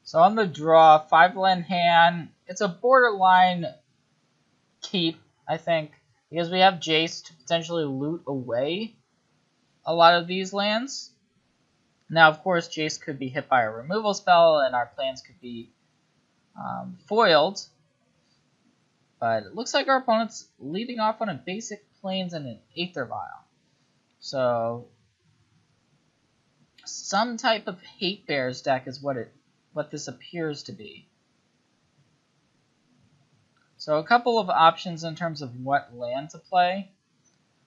So on the draw, 5-land hand. It's a borderline keep, I think, because we have Jace to potentially loot away a lot of these lands. Now, of course, Jace could be hit by a removal spell, and our plans could be foiled. But it looks like our opponent's leading off on a basic Plains and an Aether Vial. So some type of Hatebears deck is what this appears to be. So a couple of options in terms of what land to play.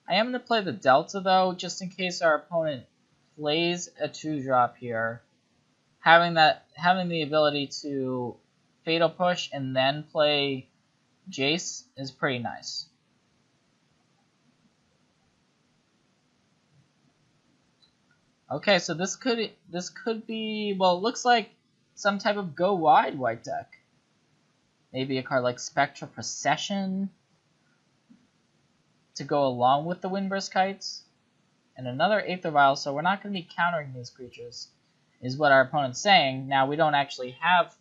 I am going to play the Delta, though, just in case our opponent plays a 2-drop here. Having the ability to Fatal Push and then play Jace is pretty nice. Okay, so this could be, well, it looks like some type of go wide white deck. Maybe a card like Spectral Procession to go along with the Windburst Kites. And another Aether Vial, so we're not going to be countering these creatures, is what our opponent's saying. Now, we don't actually have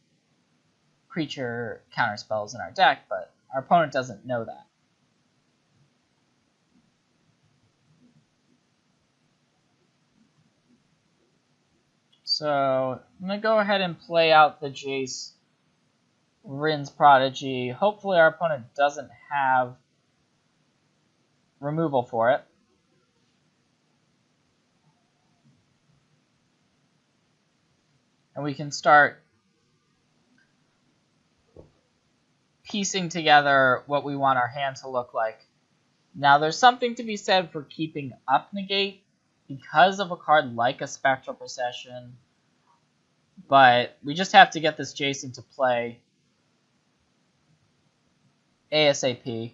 creature counter spells in our deck, but our opponent doesn't know that. So I'm going to go ahead and play out the Jace Rin's Prodigy. Hopefully our opponent doesn't have removal for it. And we can start piecing together what we want our hand to look like. Now, there's something to be said for keeping up negate because of a card like a Spectral Procession, but we just have to get this Jace into play ASAP.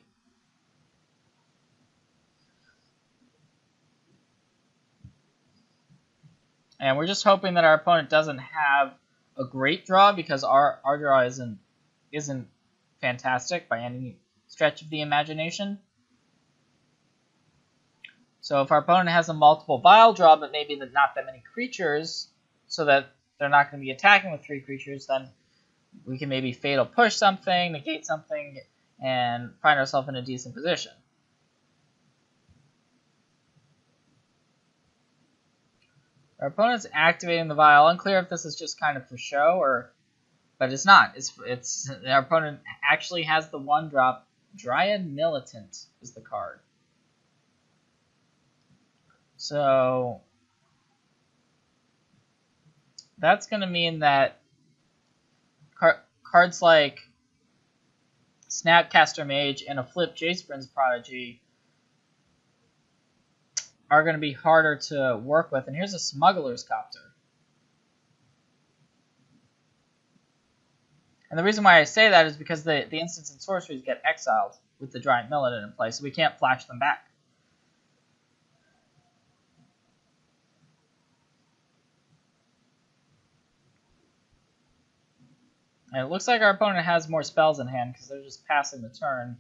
And we're just hoping that our opponent doesn't have a great draw, because our draw isn't fantastic by any stretch of the imagination. So if our opponent has a multiple vial draw, but maybe not that many creatures, so that they're not going to be attacking with 3 creatures, then we can maybe Fatal Push something, negate something, and find ourselves in a decent position. Our opponent's activating the vial. Unclear if this is just kind of for show, but it's not. It's our opponent actually has the 1-drop. Dryad Militant is the card. So that's going to mean that cards like Snapcaster Mage and a flip Jace Rin's Prodigy are going to be harder to work with. And here's a Smuggler's Copter. And the reason why I say that is because the instants and sorceries get exiled with the Dryad Militant in play, so we can't flash them back. And it looks like our opponent has more spells in hand because they're just passing the turn.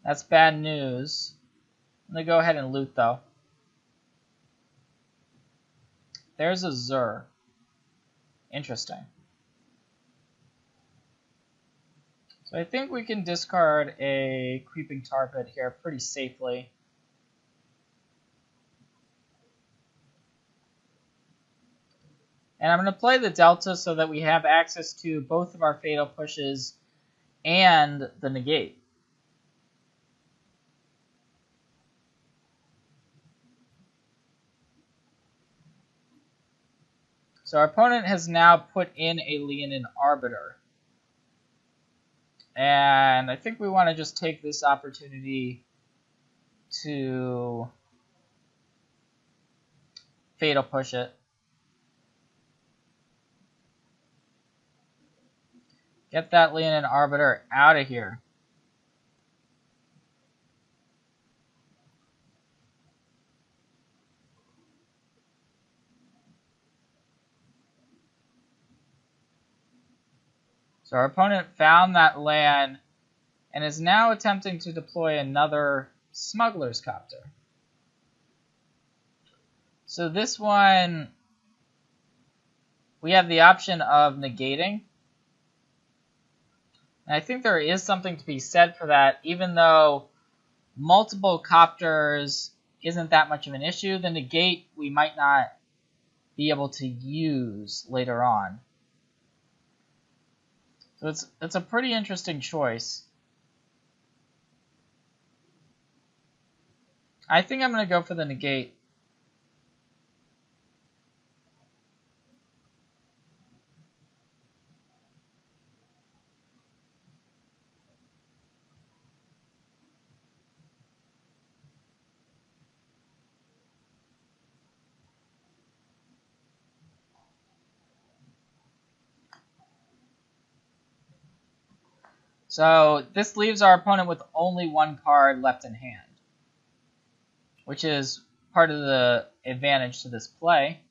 That's bad news. I'm going to go ahead and loot, though. There's a Zur. Interesting. So I think we can discard a Creeping Tar Pit here pretty safely. And I'm going to play the Delta so that we have access to both of our Fatal Pushes and the Negate. So our opponent has now put in a Leonin Arbiter. And I think we want to just take this opportunity to Fatal Push it. Get that Leonin Arbiter out of here. So our opponent found that land and is now attempting to deploy another Smuggler's Copter. So this one we have the option of negating. And I think there is something to be said for that, even though multiple copters isn't that much of an issue. The negate we might not be able to use later on. So it's a pretty interesting choice. I think I'm going to go for the negate. So this leaves our opponent with only one card left in hand, which is part of the advantage to this play.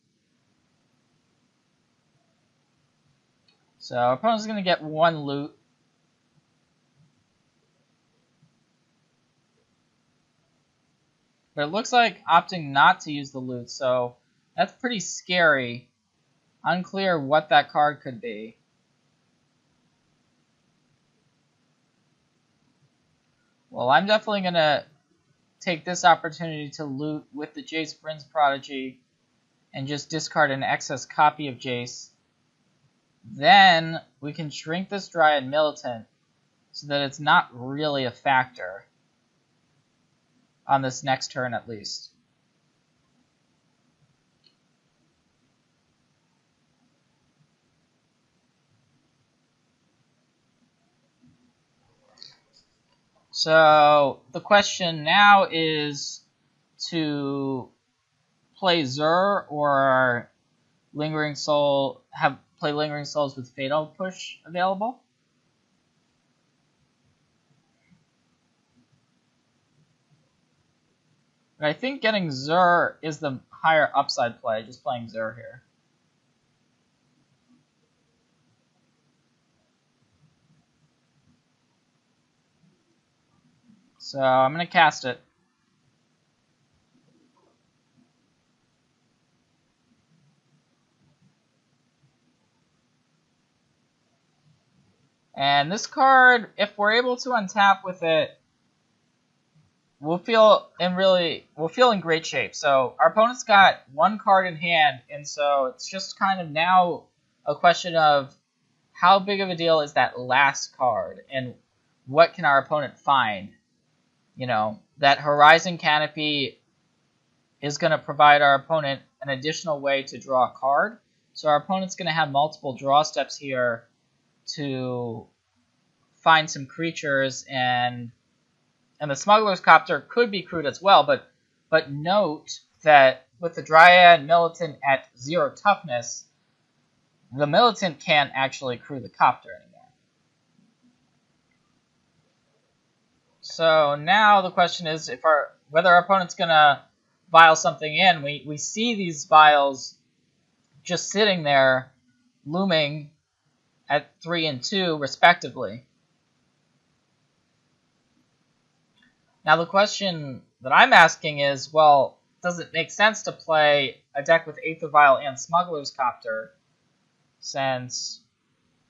So our opponent's going to get one loot. But it looks like opting not to use the loot, so that's pretty scary. Unclear what that card could be. Well, I'm definitely going to take this opportunity to loot with the Jace Bryn's Prodigy and just discard an excess copy of Jace. Then we can shrink this Dryad Militant so that it's not really a factor on this next turn at least. So the question now is to play Zur or Lingering Soul, play Lingering Souls with Fatal Push available. But I think getting Zur is the higher upside play, just playing Zur here. So I'm going to cast it. And this card, if we're able to untap with it, we'll feel in great shape. So our opponent's got one card in hand, and so it's just kind of now a question of how big of a deal is that last card, and what can our opponent find? You know, that Horizon Canopy is going to provide our opponent an additional way to draw a card. So our opponent's going to have multiple draw steps here to find some creatures, and the Smuggler's Copter could be crewed as well, but note that with the Dryad Militant at 0 toughness, the Militant can't actually crew the Copter anymore. So now the question is whether our opponent's going to vial something in. We see these vials just sitting there, looming at 3 and 2 respectively. Now the question that I'm asking is, well, does it make sense to play a deck with Aether Vial and Smuggler's Copter, since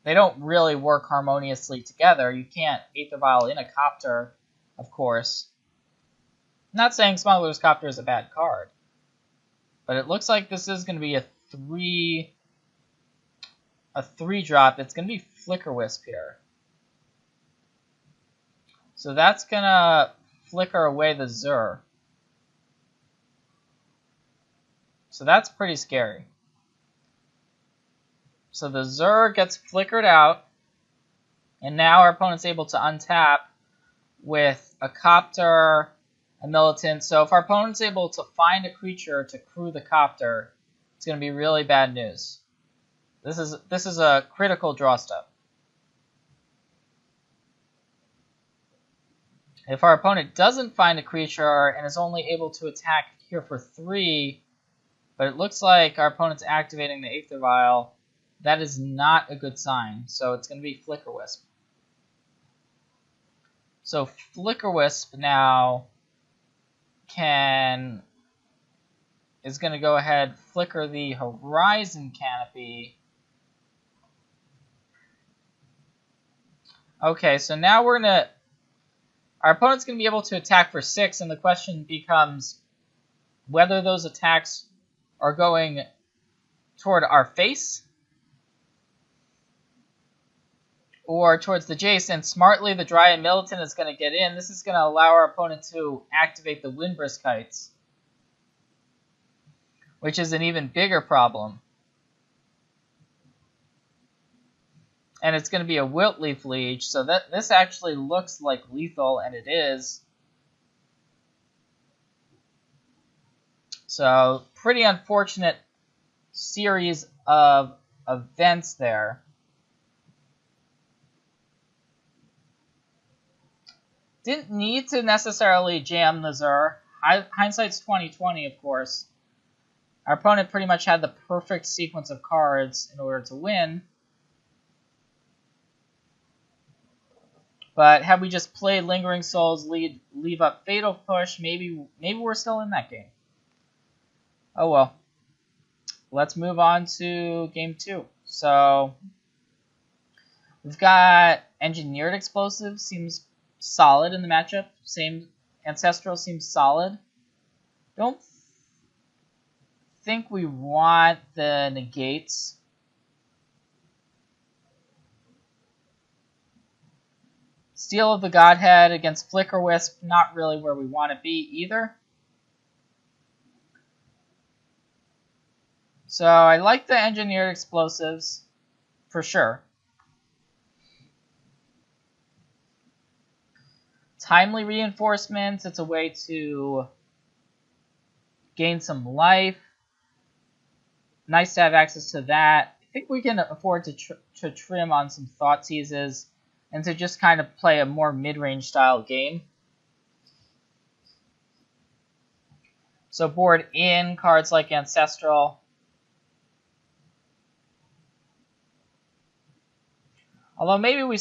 they don't really work harmoniously together? You can't Aether Vial in a Copter, of course. I'm not saying Smuggler's Copter is a bad card, but it looks like this is going to be a 3-drop. It's going to be Flicker Wisp here. So that's going to flicker away the Zur. So that's pretty scary. So the Zur gets flickered out, and now our opponent's able to untap with a Copter, a Militant. So if our opponent's able to find a creature to crew the Copter, it's going to be really bad news. This is a critical draw step. If our opponent doesn't find a creature and is only able to attack here for 3, but it looks like our opponent's activating the Aether Vial, that is not a good sign. So it's going to be Flicker Wisp. So Flicker Wisp now is going to go ahead, flicker the Horizon Canopy, Okay, so now our opponent's gonna be able to attack for 6, and the question becomes whether those attacks are going toward our face or towards the Jace, and smartly the Dryad Militant is going to get in. This is going to allow our opponent to activate the Windbrisk Kites, which is an even bigger problem. And it's going to be a Wiltleaf Liege, so this actually looks like lethal, and it is. So, pretty unfortunate series of events there. Didn't need to necessarily jam the Zur. Hindsight's 20/20, of course. Our opponent pretty much had the perfect sequence of cards in order to win. But had we just played Lingering Souls, leave up Fatal Push, maybe we're still in that game. Oh well. Let's move on to game 2. So we've got Engineered Explosive, seems solid in the matchup. Same Ancestral seems solid. Don't think we want the negates. Steel of the Godhead against Flicker Wisp, not really where we want to be either. So I like the Engineered Explosives, for sure. Timely Reinforcements, it's a way to gain some life. Nice to have access to that. I think we can afford to trim on some Thoughtseizes and to just kind of play a more mid-range style game. So board in cards like Ancestral. Although maybe we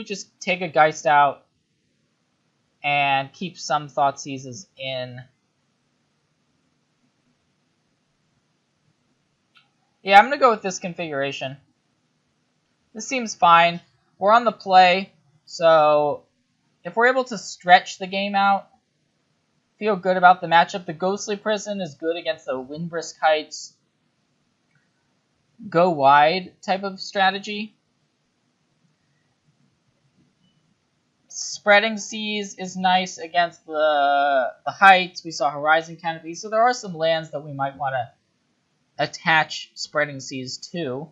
just take a Geist out and keep some Thoughtseizes in. Yeah, I'm going to go with this configuration. This seems fine. We're on the play, so if we're able to stretch the game out, feel good about the matchup. The Ghostly Prison is good against the Windbrisk Kites, go wide type of strategy. Spreading Seas is nice against the Heights. We saw Horizon Canopy, so there are some lands that we might want to attach Spreading Seas to.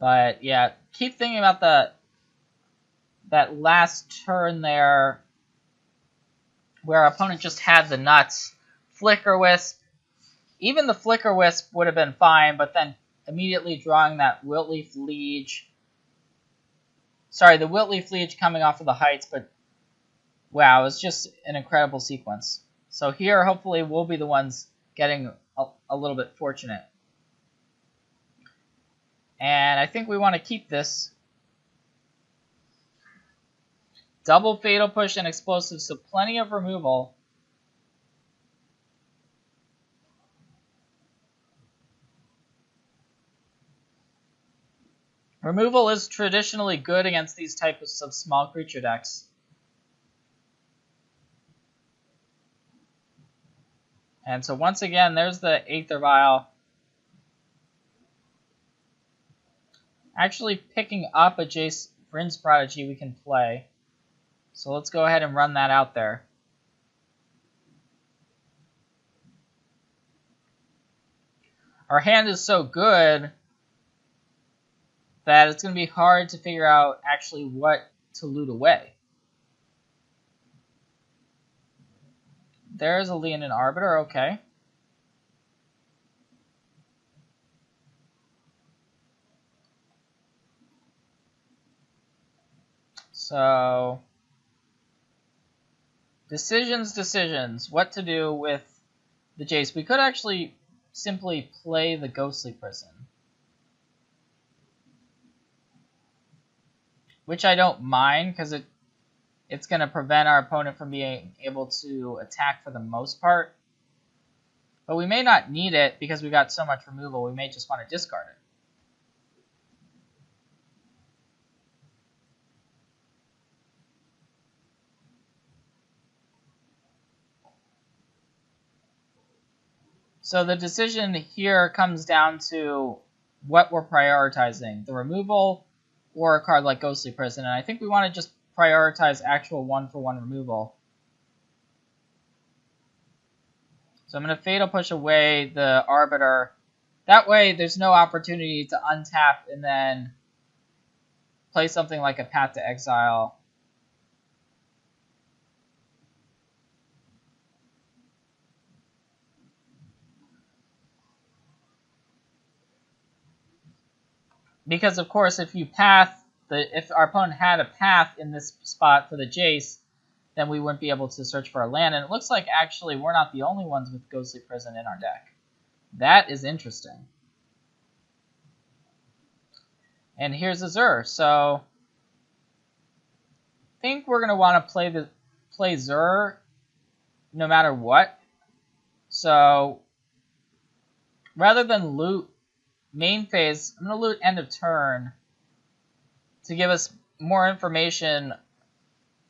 But yeah, keep thinking about that last turn there where our opponent just had the nuts. Flicker Wisp. Even the Flicker Wisp would have been fine, but then immediately drawing that Wiltleaf Liege. Sorry, the Wiltleaf Liege coming off of the Heights, but wow, it's just an incredible sequence. So here, hopefully, we'll be the ones getting a little bit fortunate. And I think we want to keep this. Double Fatal Push and Explosive, so plenty of removal. Removal is traditionally good against these types of small creature decks. And so once again, there's the Aether Vial. Actually picking up a Jace Vryn's Prodigy we can play. So let's go ahead and run that out there. Our hand is so good that it's going to be hard to figure out actually what to loot away. There's a Leonin Arbiter, okay. So, decisions. What to do with the Jace. We could actually simply play the Ghostly Prison, which I don't mind because it's going to prevent our opponent from being able to attack for the most part. But we may not need it because we got so much removal. We may just want to discard it. So the decision here comes down to what we're prioritizing, the removal or a card like Ghostly Prison. And I think we want to just prioritize actual 1-for-1 removal. So I'm going to Fatal Push away the Arbiter. That way there's no opportunity to untap and then play something like a Path to Exile. Because of course if our opponent had a path in this spot for the Jace, then we wouldn't be able to search for a land. And it looks like actually we're not the only ones with Ghostly Prison in our deck. That is interesting. And here's Azure. So I think we're gonna want to play Zur no matter what. So rather than loot main phase, I'm gonna loot end of turn to give us more information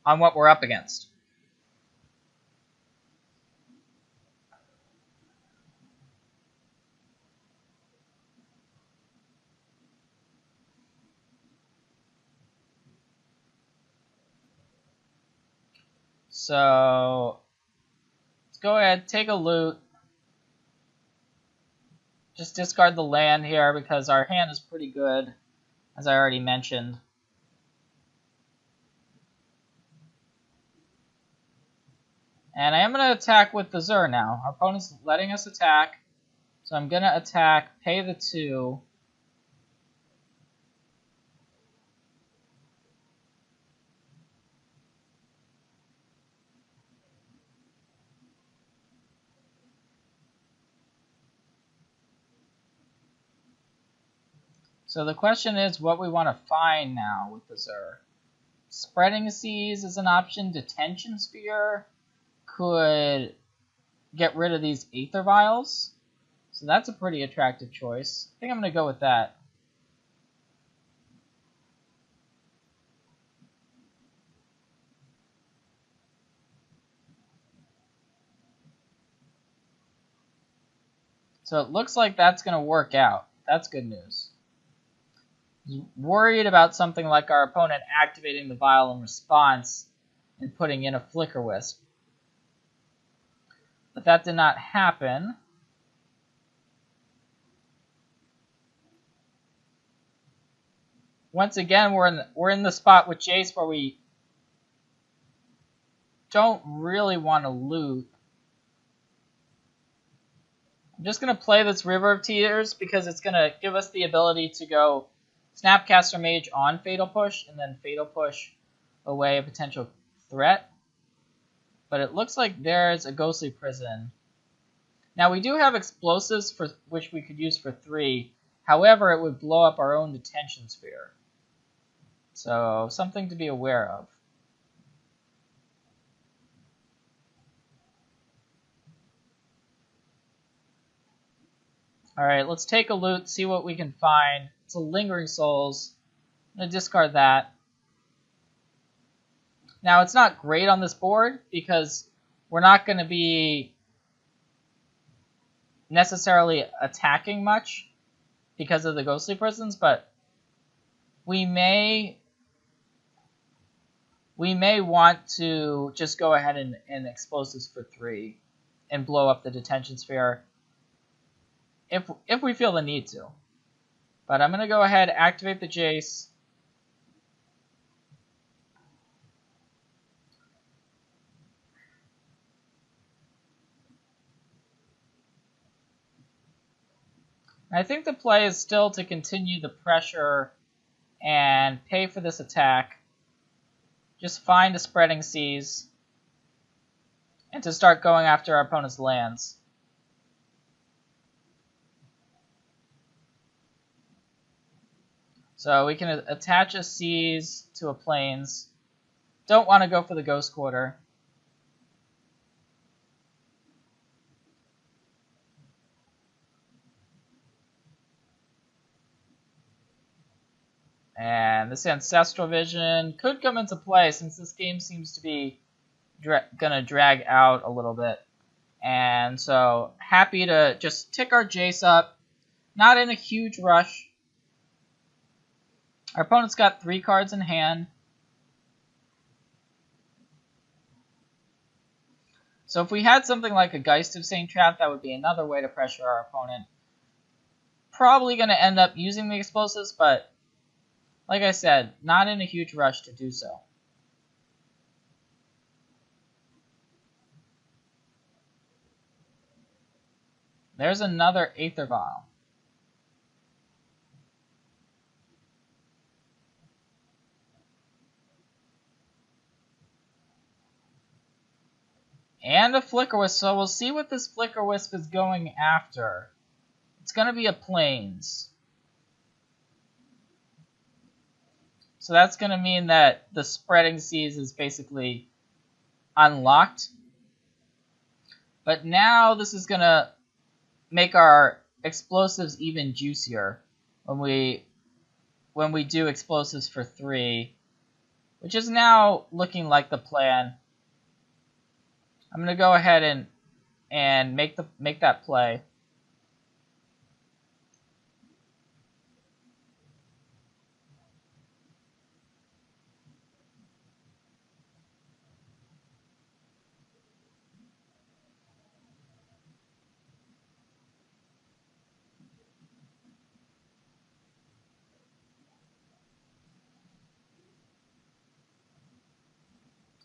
on what we're up against. So let's go ahead, take a loot. Just discard the land here because our hand is pretty good, as I already mentioned. And I am going to attack with the Zur now. Our opponent's letting us attack. So I'm going to attack, pay the 2. So the question is what we want to find now with the Zur. Spreading Seas is an option. Detention Sphere could get rid of these Aether Vials. So that's a pretty attractive choice. I think I'm going to go with that. So it looks like that's going to work out. That's good news. Worried about something like our opponent activating the Vial in response and putting in a Flicker Wisp. But that did not happen. Once again, we're in the spot with Jace where we don't really want to loot. I'm just going to play this River of Tears because it's going to give us the ability to go Snapcaster Mage on Fatal Push and then Fatal Push away a potential threat. But it looks like there's a Ghostly Prison. Now we do have explosives for which we could use for 3. However, it would blow up our own Detention Sphere. So something to be aware of. Alright, let's take a loot, see what we can find. It's a Lingering Souls. I'm going to discard that. Now, it's not great on this board because we're not going to be necessarily attacking much because of the Ghostly Prisons, but we may want to just go ahead and explosives for 3 and blow up the Detention Sphere if we feel the need to. But I'm going to go ahead, activate the Jace. I think the play is still to continue the pressure and pay for this attack. Just find a Spreading Seas and to start going after our opponent's lands. So we can attach a Seas to a Plains. Don't want to go for the Ghost Quarter. And this Ancestral Vision could come into play since this game seems to be going to drag out a little bit. And so, happy to just tick our Jace up. Not in a huge rush. Our opponent's got 3 cards in hand. So if we had something like a Geist of Saint Trap, that would be another way to pressure our opponent. Probably going to end up using the explosives, but like I said, not in a huge rush to do so. There's another Aether Vial. And a Flicker-Wisp, so we'll see what this Flicker-Wisp is going after. It's going to be a Plains. So that's going to mean that the Spreading Seas is basically unlocked. But now this is going to make our explosives even juicier when we do explosives for 3, which is now looking like the plan. I'm going to go ahead and make that play.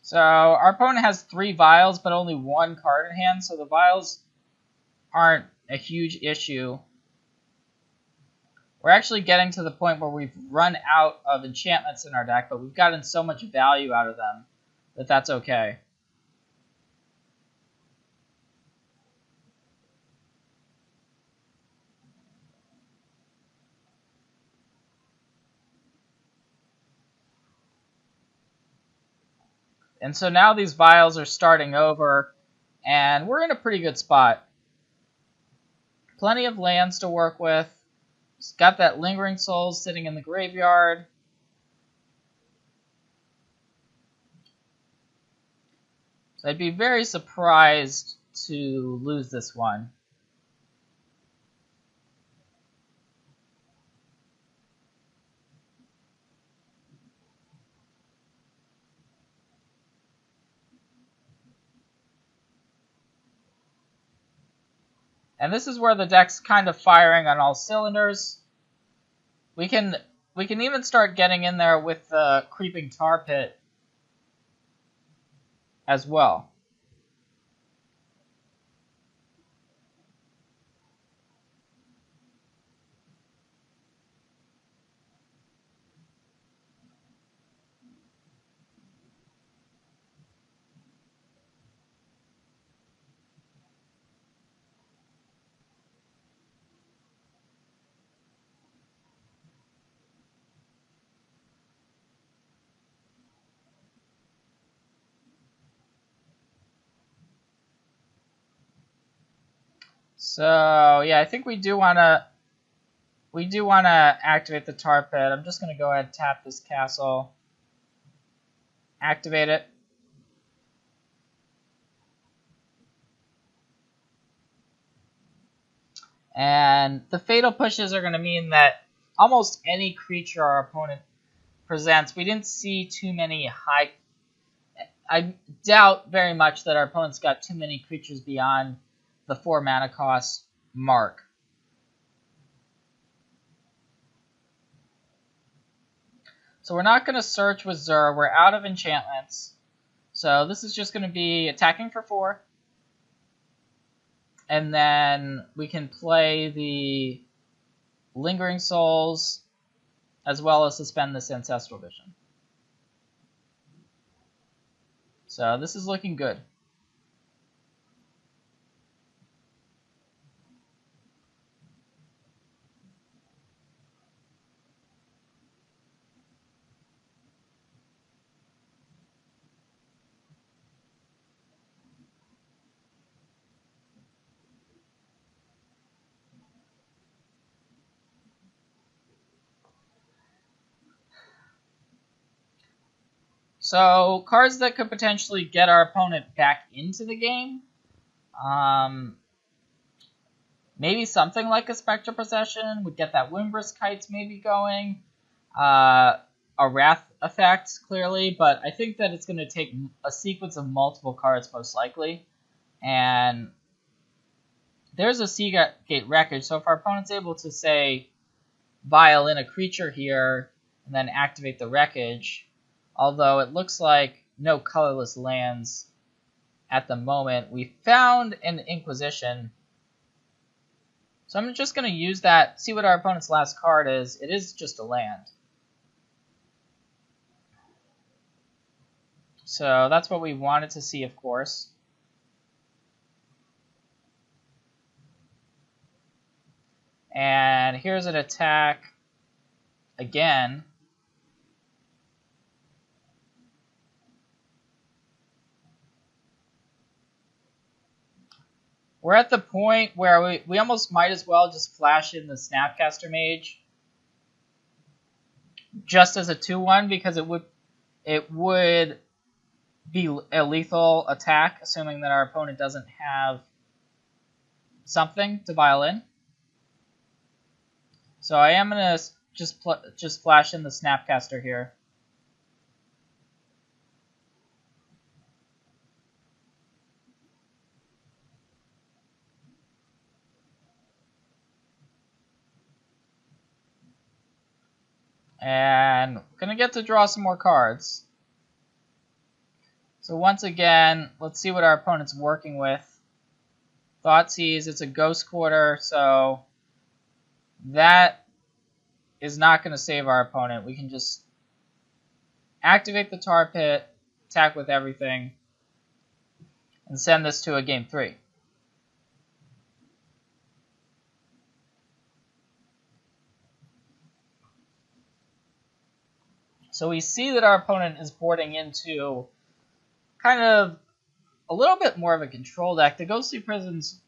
So our opponent has 3 vials, but only 1 card in hand, so the vials aren't a huge issue. We're actually getting to the point where we've run out of enchantments in our deck, but we've gotten so much value out of them that that's okay. And so now these vials are starting over, and we're in a pretty good spot. Plenty of lands to work with. It's got that Lingering Souls sitting in the graveyard. So I'd be very surprised to lose this one. And this is where the deck's kind of firing on all cylinders. We can even start getting in there with the Creeping Tar Pit as well. So yeah, I think we do want to activate the Tar Pit. I'm just going to go ahead and tap this castle, activate it. And the Fatal Pushes are going to mean that almost any creature our opponent presents, we didn't see too many high... I doubt very much that our opponent's got too many creatures beyond the 4 mana cost mark. So we're not going to search with Zur. We're out of enchantments. So this is just going to be attacking for 4. And then we can play the Lingering Souls as well as suspend this Ancestral Vision. So this is looking good. So cards that could potentially get our opponent back into the game. Maybe something like a Spectre Possession would get that Windbrisk Kites maybe going. A Wrath effect, clearly, but I think that it's going to take a sequence of multiple cards, most likely. And there's a Seagate Wreckage, so if our opponent's able to, say, vial in a creature here and then activate the Wreckage, although it looks like no colorless lands at the moment, we found an Inquisition. So I'm just going to use that, see what our opponent's last card is. It is just a land. So that's what we wanted to see, of course. And here's an attack again. We're at the point where we almost might as well just flash in the Snapcaster Mage just as a 2-1 because it would be a lethal attack, assuming that our opponent doesn't have something to vial in. So I am going to just flash in the Snapcaster here. And I'm going to get to draw some more cards. So once again, let's see what our opponent's working with. Thoughtseize, it's a Ghost Quarter, so that is not going to save our opponent. We can just activate the Tar Pit, attack with everything, and send this to a Game 3. So we see that our opponent is boarding into kind of a little bit more of a control deck. The Ghostly Prisons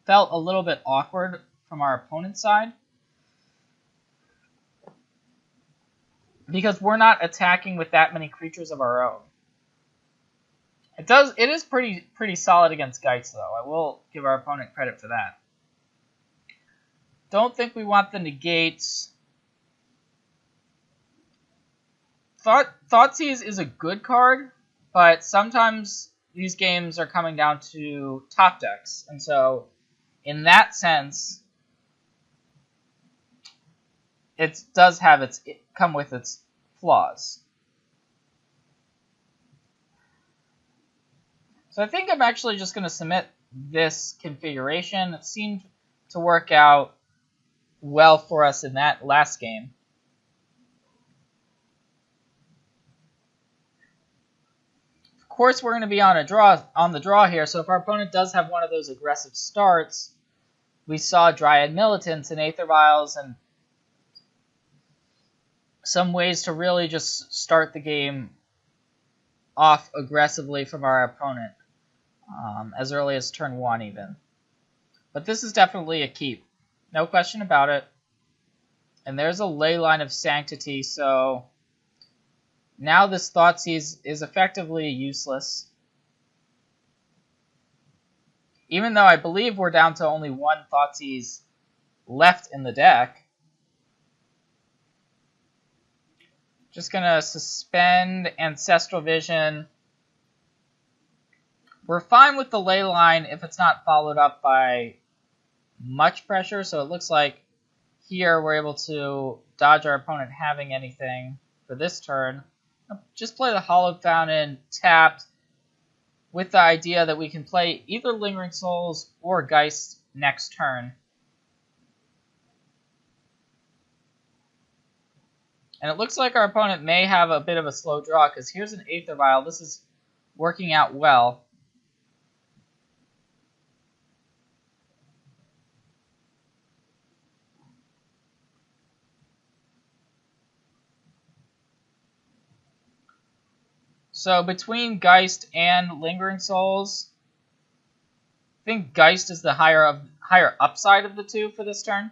felt a little bit awkward from our opponent's side because we're not attacking with that many creatures of our own. It is pretty solid against Geist, though. I will give our opponent credit for that. Don't think we want the negates. Thoughtseize is a good card, but sometimes these games are coming down to top decks, and so in that sense, it does have come with its flaws. So I think I'm actually just going to submit this configuration. It seemed to work out well for us in that last game. Of course, we're going to be on the draw here, so if our opponent does have one of those aggressive starts, we saw Dryad Militants and Aether Vials and some ways to really just start the game off aggressively from our opponent, as early as turn 1 even. But this is definitely a keep, no question about it. And there's a Leyline of Sanctity, so now this Thoughtseize is effectively useless. Even though I believe we're down to only one Thoughtseize left in the deck. Just going to suspend Ancestral Vision. We're fine with the Leyline if it's not followed up by much pressure. So it looks like here we're able to dodge our opponent having anything for this turn. Just play the Hallowed Fountain tapped with the idea that we can play either Lingering Souls or Geist next turn. And it looks like our opponent may have a bit of a slow draw because here's an Aether Vial. This is working out well. So between Geist and Lingering Souls, I think Geist is the higher upside of the two for this turn.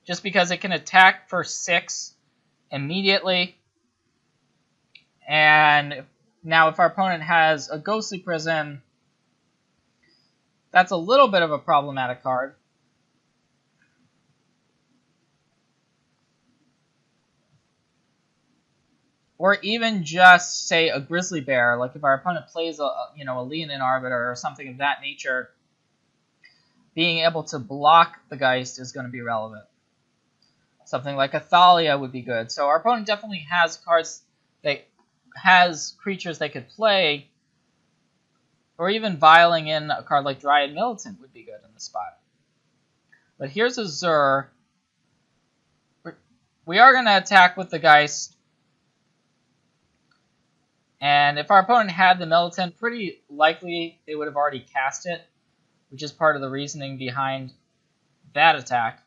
Just because it can attack for 6 immediately. And Now, if our opponent has a Ghostly Prison, that's a little bit of a problematic card. Or even just, say, a Grizzly Bear. Like if our opponent plays a Leonin Arbiter or something of that nature, being able to block the Geist is going to be relevant. Something like a Thalia would be good. So our opponent definitely has cards that has creatures they could play, or even vialing in a card like Dryad Militant would be good in this spot. But here's a Zur. We are going to attack with the Geist. And if our opponent had the Militant, pretty likely they would have already cast it, which is part of the reasoning behind that attack.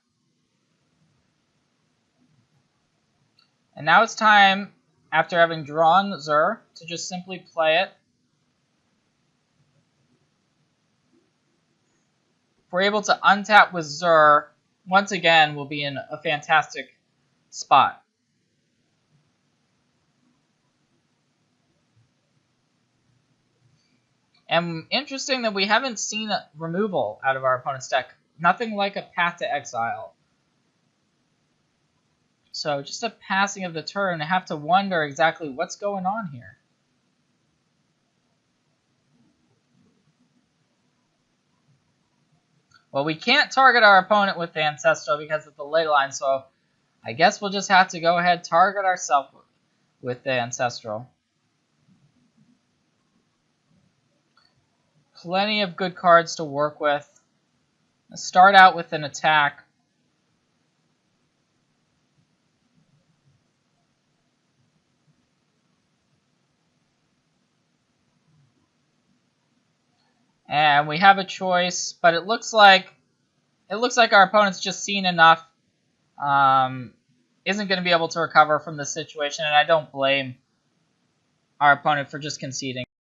And now it's time, after having drawn Zur, to just simply play it. If we're able to untap with Zur, once again, we'll be in a fantastic spot. And interesting that we haven't seen a removal out of our opponent's deck. Nothing like a Path to Exile. So just a passing of the turn. I have to wonder exactly what's going on here. Well, we can't target our opponent with the Ancestral because of the ley line, so I guess we'll just have to go ahead and target ourselves with the Ancestral. Plenty of good cards to work with. Let's start out with an attack. And we have a choice, but it looks like our opponent's just seen enough. Isn't going to be able to recover from this situation, and I don't blame our opponent for just conceding.